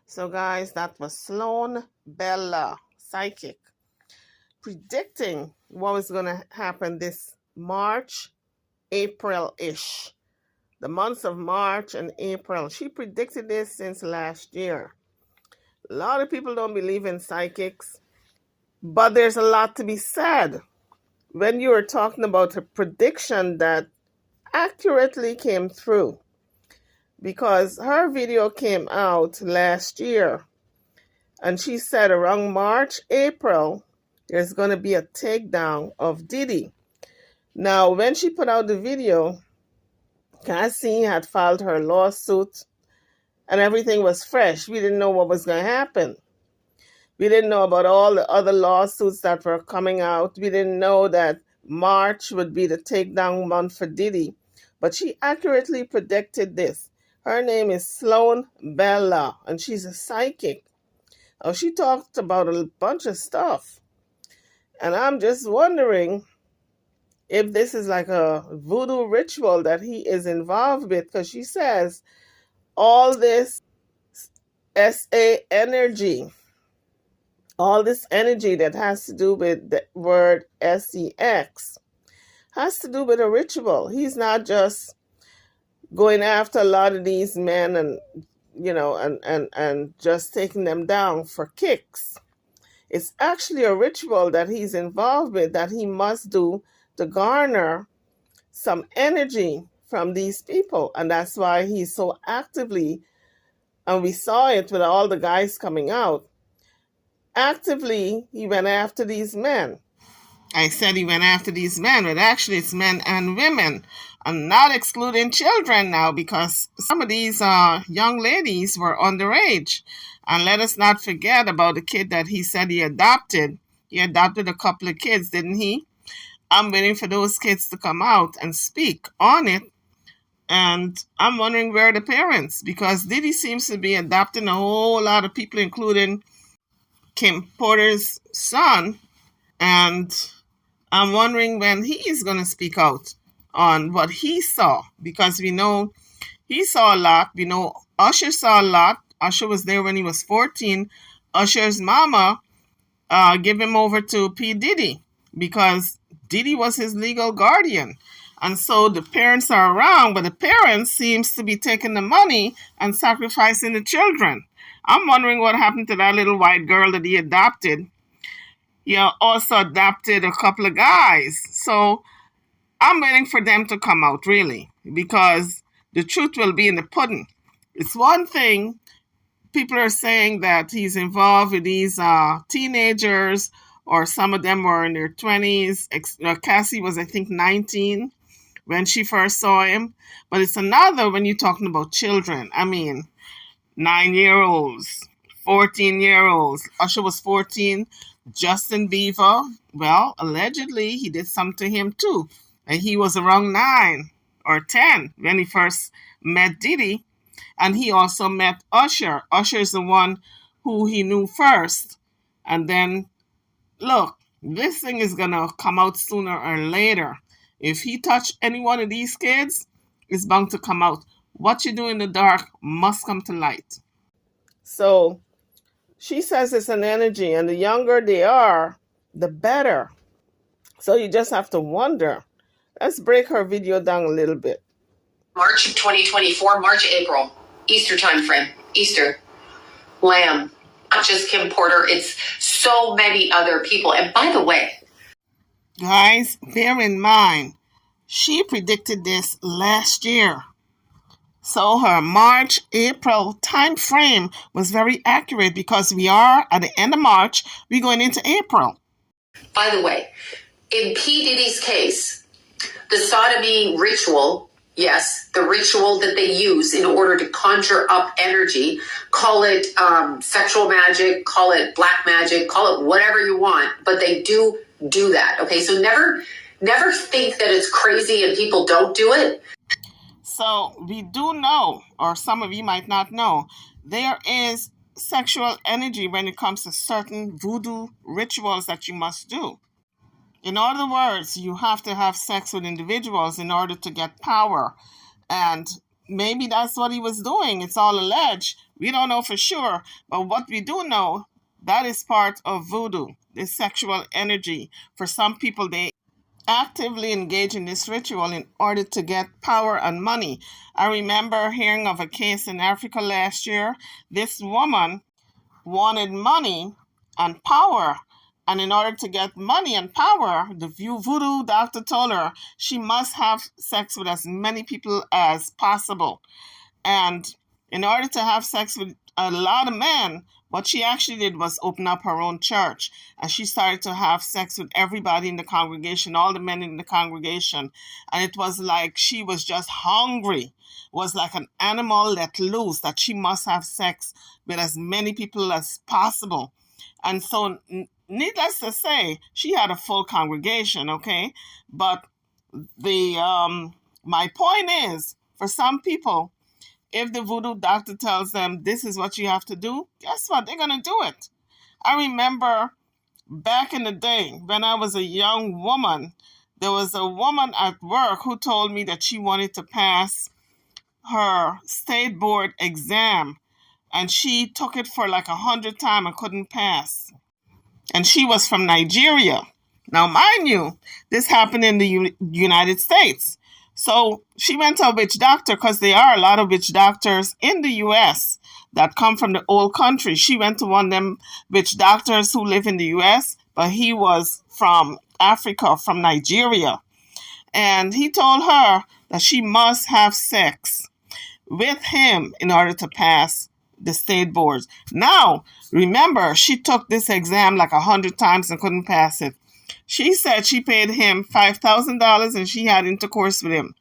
So guys, that was Sloan Bella, psychic, predicting what was going to happen this March, April-ish. The months of March and April. She predicted this since last year. A lot of people don't believe in psychics, but there's a lot to be said when you were talking about a prediction that accurately came through. Because her video came out last year, and she said around March, April, there's going to be a takedown of Diddy. Now, when she put out the video, Cassie had filed her lawsuit and everything was fresh. We didn't know what was going to happen. We didn't know about all the other lawsuits that were coming out. We didn't know that March would be the takedown month for Diddy. But she accurately predicted this. Her name is Sloan Bella, and she's a psychic. Oh, she talked about a bunch of stuff. And I'm just wondering if this is like a voodoo ritual that he is involved with, because she says all this SA energy, all this energy that has to do with the word SEX, has to do with a ritual. He's not just going after a lot of these men and and just taking them down for kicks. It's actually a ritual that he's involved with that he must do to garner some energy from these people. And that's why he's so actively, and we saw it with all the guys coming out, actively he went after these men. I said he went after these men, but actually it's men and women. I'm not excluding children now, because some of these young ladies were underage. And let us not forget about the kid that he said he adopted. He adopted a couple of kids, didn't he? I'm waiting for those kids to come out and speak on it. And I'm wondering where are the parents, because Diddy seems to be adopting a whole lot of people, including Kim Porter's son. And I'm wondering when he is going to speak out on what he saw, because we know he saw a lot. We know Usher saw a lot. Usher was there when he was 14. Usher's mama gave him over to P Diddy because Diddy was his legal guardian. And so the parents are around, but the parents seems to be taking the money and sacrificing the children. I'm wondering what happened to that little white girl that he adopted. He also adopted a couple of guys. So I'm waiting for them to come out, really, because the truth will be in the pudding. It's one thing, people are saying that he's involved with these teenagers, or some of them were in their 20s. Cassie was, I think, 19 when she first saw him. But it's another when you're talking about children. I mean, 9-year-olds, 14-year-olds. Usher was 14. Justin Bieber, well, allegedly he did something to him too. And he was around 9 or 10 when he first met Diddy. And he also met Usher. Usher is the one who he knew first. And then, look, this thing is going to come out sooner or later. If he touched any one of these kids, it's bound to come out. What you do in the dark must come to light. So she says it's an energy, and the younger they are, the better. So you just have to wonder. Let's break her video down a little bit. March of 2024, March, April, Easter time frame, Easter, Lamb, not just Kim Porter, it's so many other people. And by the way, guys, bear in mind, she predicted this last year. So her March, April time frame was very accurate, because we are at the end of March, we're going into April. By the way, in P Diddy's case, the sodomy ritual, yes, the ritual that they use in order to conjure up energy, call it sexual magic, call it black magic, call it whatever you want, but they do that, okay? So never think that it's crazy and people don't do it. So we do know, or some of you might not know, there is sexual energy when it comes to certain voodoo rituals that you must do. In other words, you have to have sex with individuals in order to get power. And maybe that's what he was doing. It's all alleged. We don't know for sure. But what we do know, that is part of voodoo, this sexual energy. For some people, they actively engage in this ritual in order to get power and money. I remember hearing of a case in Africa last year. This woman wanted money and power. And in order to get money and power, the voodoo doctor told her she must have sex with as many people as possible. And in order to have sex with a lot of men, what she actually did was open up her own church. And she started to have sex with everybody in the congregation, all the men in the congregation. And it was like she was just hungry, was like an animal let loose, that she must have sex with as many people as possible. And so, needless to say, she had a full congregation, okay? But my point is, for some people, if the voodoo doctor tells them this is what you have to do, guess what? They're going to do it. I remember back in the day when I was a young woman, there was a woman at work who told me that she wanted to pass her state board exam, and she took it for like 100 times and couldn't pass. And she was from Nigeria. Now, mind you, this happened in the United States. So she went to a witch doctor, because there are a lot of witch doctors in the U.S. that come from the old country. She went to one of them witch doctors who live in the U.S., but he was from Africa, from Nigeria. And he told her that she must have sex with him in order to pass the state boards. Now, remember, she took this exam like 100 times and couldn't pass it. She said she paid him $5,000 and she had intercourse with him.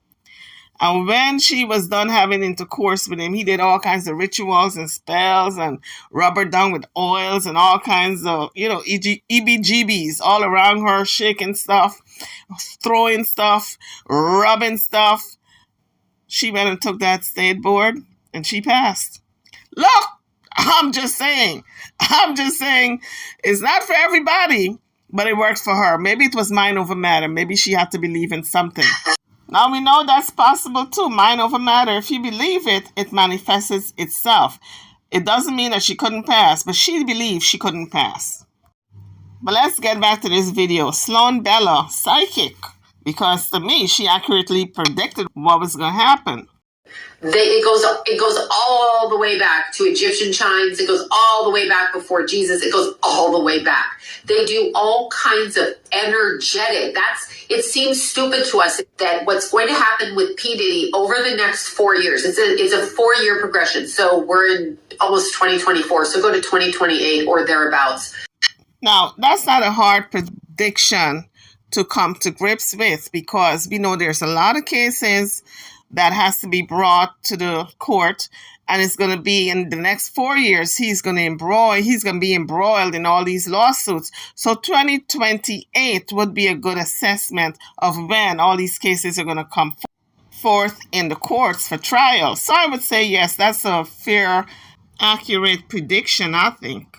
And when she was done having intercourse with him, he did all kinds of rituals and spells and rub her down with oils and all kinds of, EBGBs all around her, shaking stuff, throwing stuff, rubbing stuff. She went and took that state board and she passed. Look, I'm just saying, it's not for everybody, but it worked for her. Maybe it was mind over matter. Maybe she had to believe in something. Now we know that's possible too. Mind over matter. If you believe it, it manifests itself. It doesn't mean that she couldn't pass, but she believed she couldn't pass. But let's get back to this video. Sloan Bella, psychic, because to me, she accurately predicted what was going to happen. It goes all the way back to Egyptian chimes. It goes all the way back before Jesus. It goes all the way back. They do all kinds of energetic. It seems stupid to us that what's going to happen with P Diddy over the next 4 years. It's a 4-year progression. So we're in almost 2024. So go to 2028 or thereabouts. Now, that's not a hard prediction to come to grips with, because we know there's a lot of cases that has to be brought to the court, and it's going to be in the next 4 years. He's going to be embroiled in all these lawsuits. So 2028 would be a good assessment of when all these cases are going to come forth in the courts for trial. So I would say yes, that's a fair, accurate prediction, I think.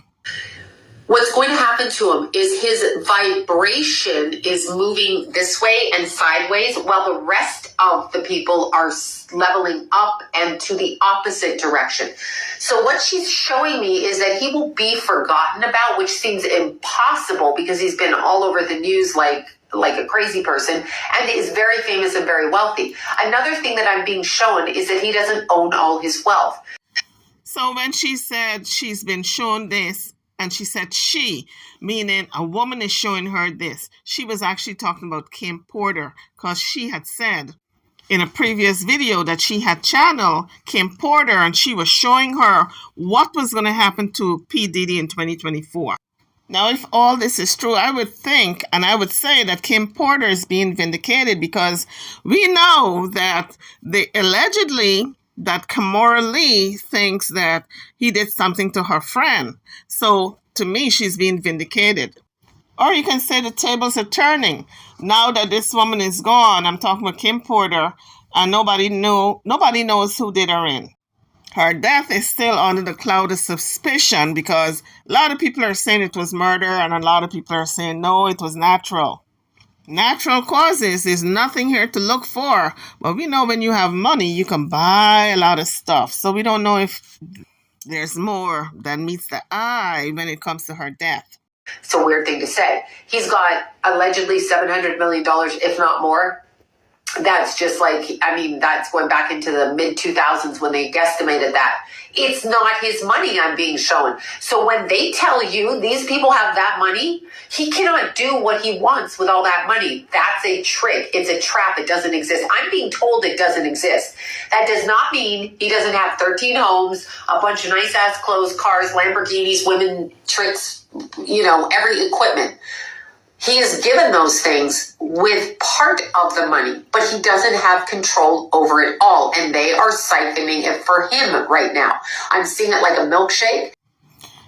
What's going to happen to him is his vibration is moving this way and sideways, while the rest of the people are leveling up and to the opposite direction. So what she's showing me is that he will be forgotten about, which seems impossible because he's been all over the news like a crazy person, and is very famous and very wealthy. Another thing that I'm being shown is that he doesn't own all his wealth. So when she said she's been shown this, and she said she, meaning a woman is showing her this, she was actually talking about Kim Porter, because she had said in a previous video that she had channeled Kim Porter, and she was showing her what was going to happen to P Diddy in 2024. Now, if all this is true, I would think, and I would say that Kim Porter is being vindicated, because we know that allegedly that Kamora Lee thinks that he did something to her friend. So to me, she's being vindicated. Or you can say the tables are turning. Now that this woman is gone, I'm talking about Kim Porter, and nobody knows who did her in. Her death is still under the cloud of suspicion, because a lot of people are saying it was murder, and a lot of people are saying no, it was natural. Natural causes. There's nothing here to look for. But we know when you have money, you can buy a lot of stuff. So we don't know if there's more than meets the eye when it comes to her death. It's a weird thing to say. He's got allegedly $700 million, if not more. That's just like, I mean, that's going back into the mid 2000s when they guesstimated that. It's not his money I'm being shown. So when they tell you these people have that money, he cannot do what he wants with all that money. That's a trick. It's a trap. It doesn't exist. I'm being told it doesn't exist. That does not mean he doesn't have 13 homes, a bunch of nice ass clothes, cars, Lamborghinis, women, tricks, every equipment. He is given those things with part of the money, but he doesn't have control over it all. And they are siphoning it for him right now. I'm seeing it like a milkshake.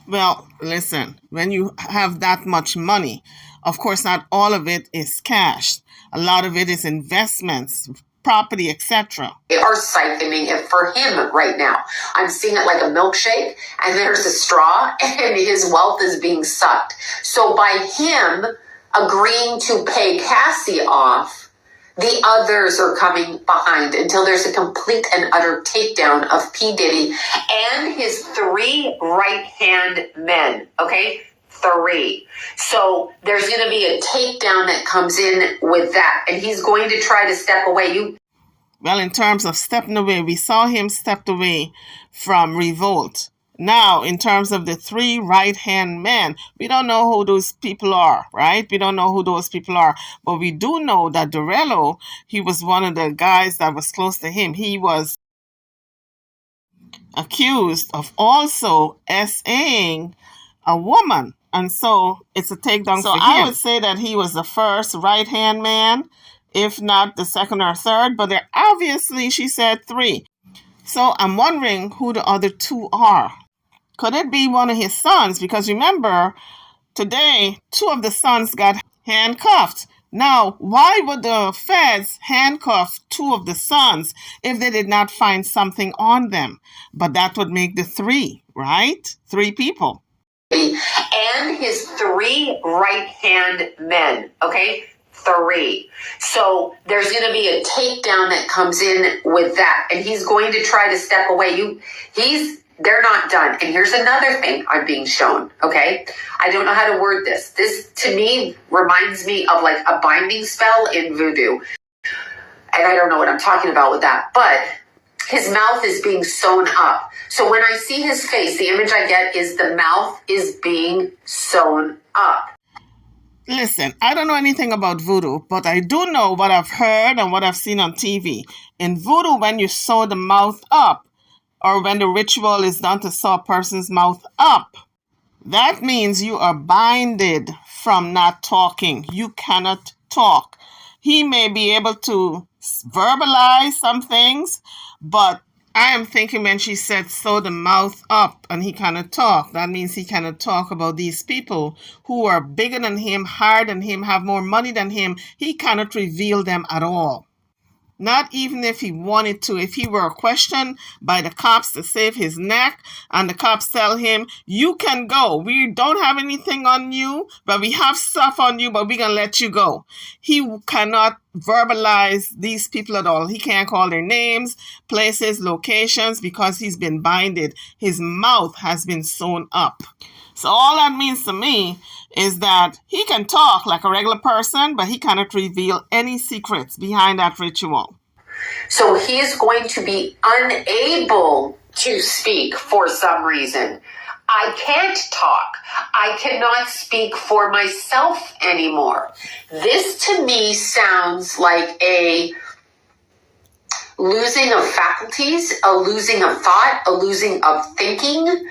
Well, listen, when you have that much money, of course, not all of it is cash. A lot of it is investments, property, etc. They are siphoning it for him right now. I'm seeing it like a milkshake, and there's a straw, and his wealth is being sucked. So by him agreeing to pay Cassie off, the others are coming behind until there's a complete and utter takedown of P Diddy and his 3 right-hand men, okay? 3. So there's going to be a takedown that comes in with that, and he's going to try to step away. Well, in terms of stepping away, we saw him stepped away from Revolt. Now, in terms of the 3 right-hand men, we don't know who those people are, right? We don't know who those people are. But we do know that Dorello, he was one of the guys that was close to him. He was accused of also SAing a woman. And so it's a takedown for him. So I would say that he was the first right-hand man, if not the second or third. But there obviously, she said 3. So I'm wondering who the other 2 are. Could it be one of his sons? Because remember, today, 2 of the sons got handcuffed. Now, why would the feds handcuff 2 of the sons if they did not find something on them? But that would make the 3, right? 3 people. And his 3 right-hand men, okay? 3. So there's going to be a takedown that comes in with that. And he's going to try to step away. They're not done. And here's another thing I'm being shown, okay? I don't know how to word this. This, to me, reminds me of like a binding spell in voodoo. And I don't know what I'm talking about with that. But his mouth is being sewn up. So when I see his face, the image I get is the mouth is being sewn up. Listen, I don't know anything about voodoo, but I do know what I've heard and what I've seen on TV. In voodoo, when you sew the mouth up, or when the ritual is done to sew a person's mouth up, that means you are binded from not talking. You cannot talk. He may be able to verbalize some things, but I am thinking when she said sew the mouth up and he cannot talk, that means he cannot talk about these people who are bigger than him, higher than him, have more money than him. He cannot reveal them at all. Not even if he wanted to. If he were questioned by the cops to save his neck and the cops tell him, you can go. We don't have anything on you, but we have stuff on you, but we're going to let you go. He cannot verbalize these people at all. He can't call their names, places, locations, because he's been binded. His mouth has been sewn up. So all that means to me is that he can talk like a regular person, but he cannot reveal any secrets behind that ritual. So he is going to be unable to speak for some reason. I can't talk. I cannot speak for myself anymore. This to me sounds like a losing of faculties, a losing of thought, a losing of thinking.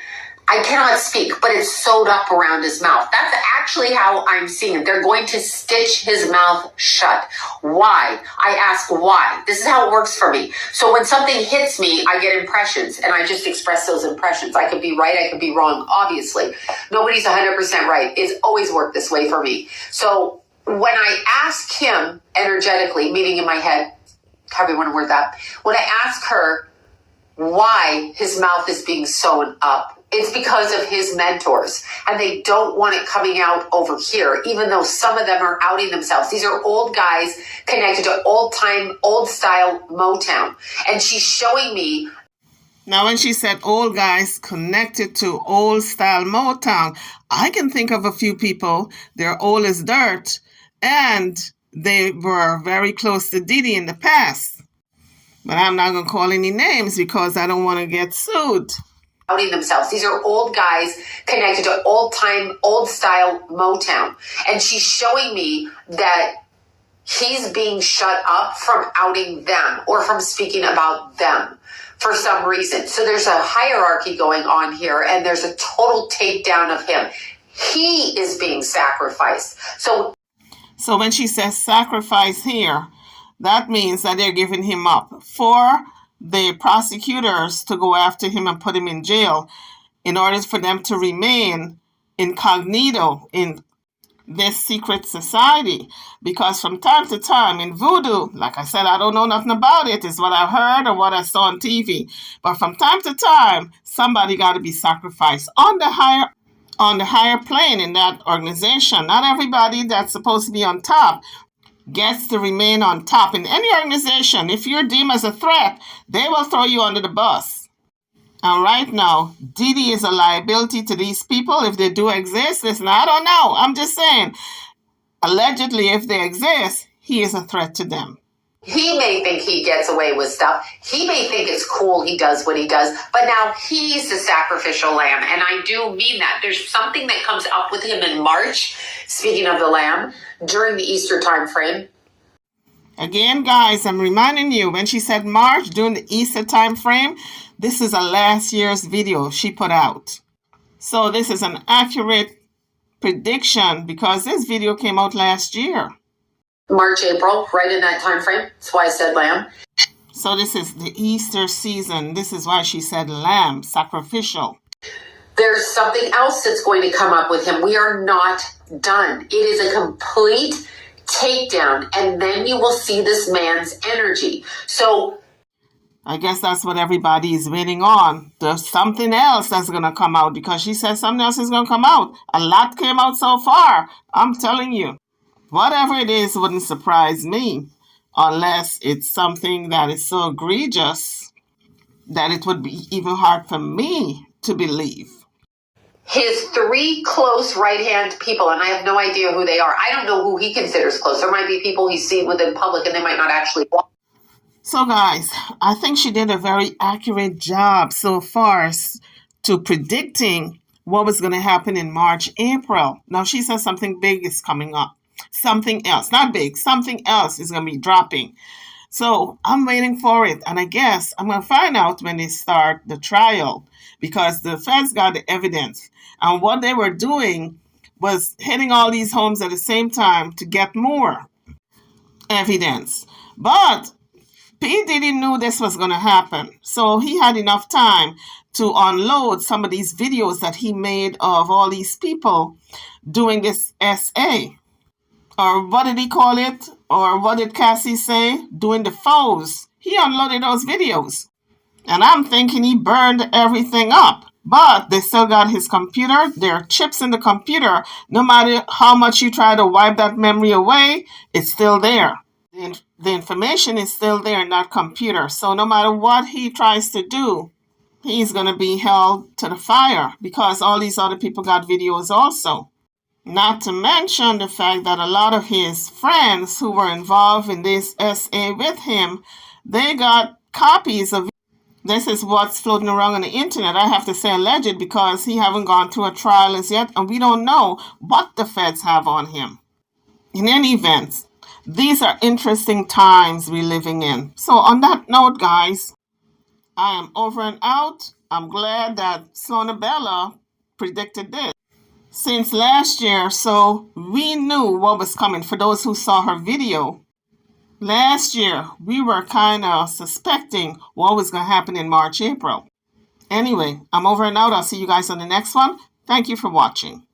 I cannot speak, but it's sewed up around his mouth. That's actually how I'm seeing it. They're going to stitch his mouth shut. Why? I ask why. This is how it works for me. So when something hits me, I get impressions, and I just express those impressions. I could be right, I could be wrong, obviously. Nobody's 100% right. It's always worked this way for me. So when I ask him energetically, meaning in my head, however you want to word that, when I ask her why his mouth is being sewn up, it's because of his mentors, and they don't want it coming out over here, even though some of them are outing themselves. These are old guys connected to old style Motown. And she's showing me. Now, when she said old guys connected to old style Motown, I can think of a few people. They're old as dirt, and they were very close to Diddy in the past. But I'm not going to call any names because I don't want to get sued. Outing themselves. These are old guys connected to old style Motown. And she's showing me that he's being shut up from outing them or from speaking about them for some reason. So there's a hierarchy going on here, and there's a total takedown of him. He is being sacrificed. So when she says sacrifice here, that means that they're giving him up for the prosecutors to go after him and put him in jail in order for them to remain incognito in this secret society. Because from time to time in voodoo, like I said, I don't know nothing about it. It's what I heard or what I saw on TV. But from time to time, somebody got to be sacrificed on the higher plane in that organization. Not everybody that's supposed to be on top gets to remain on top. In any organization, if you're deemed as a threat, they will throw you under the bus. And right now, Diddy is a liability to these people if they do exist. Listen, I don't know. I'm just saying, allegedly, if they exist, he is a threat to them. He may think he gets away with stuff. He may think it's cool he does what he does, but now he's the sacrificial lamb. And I do mean that. There's something that comes up with him in March, speaking of the lamb, during the Easter time frame. Again, guys, I'm reminding you, when she said March, during the Easter time frame, this is a last year's video she put out. So this is an accurate prediction because this video came out last year. March, April, right in that time frame. That's why I said lamb. So this is the Easter season. This is why she said lamb, sacrificial. There's something else that's going to come up with him. We are not done. It is a complete takedown, and then you will see this man's energy. So I guess that's what everybody is waiting on. There's something else that's going to come out because she said something else is going to come out. A lot came out so far. I'm telling you. Whatever it is wouldn't surprise me unless it's something that is so egregious that it would be even hard for me to believe. His 3 close right-hand people, and I have no idea who they are. I don't know who he considers close. There might be people he's seen with in public, and they might not actually walk. So, guys, I think she did a very accurate job so far to predicting what was going to happen in March, April. Now, she says something big is coming up. Something else, not big, something else is going to be dropping. So I'm waiting for it. And I guess I'm going to find out when they start the trial because the feds got the evidence. And what they were doing was hitting all these homes at the same time to get more evidence. But P Diddy knew this was going to happen. So he had enough time to unload some of these videos that he made of all these people doing this SA. Or what did he call it? Or what did Cassie say? Doing the foes. He unloaded those videos. And I'm thinking he burned everything up. But they still got his computer. There are chips in the computer. No matter how much you try to wipe that memory away, it's still there. The information is still there in that computer. So no matter what he tries to do, he's going to be held to the fire because all these other people got videos also. Not to mention the fact that a lot of his friends who were involved in this SA with him, they got copies of. This is what's floating around on the internet. I have to say alleged because he haven't gone through a trial as yet, and we don't know what the feds have on him. In any event, these are interesting times we're living in. So on that note, guys, I am over and out. I'm glad that Sona Bella predicted this. Since last year, so we knew what was coming. For those who saw her video, last year we were kind of suspecting what was going to happen in March, April. Anyway, I'm over and out. I'll see you guys on the next one. Thank you for watching.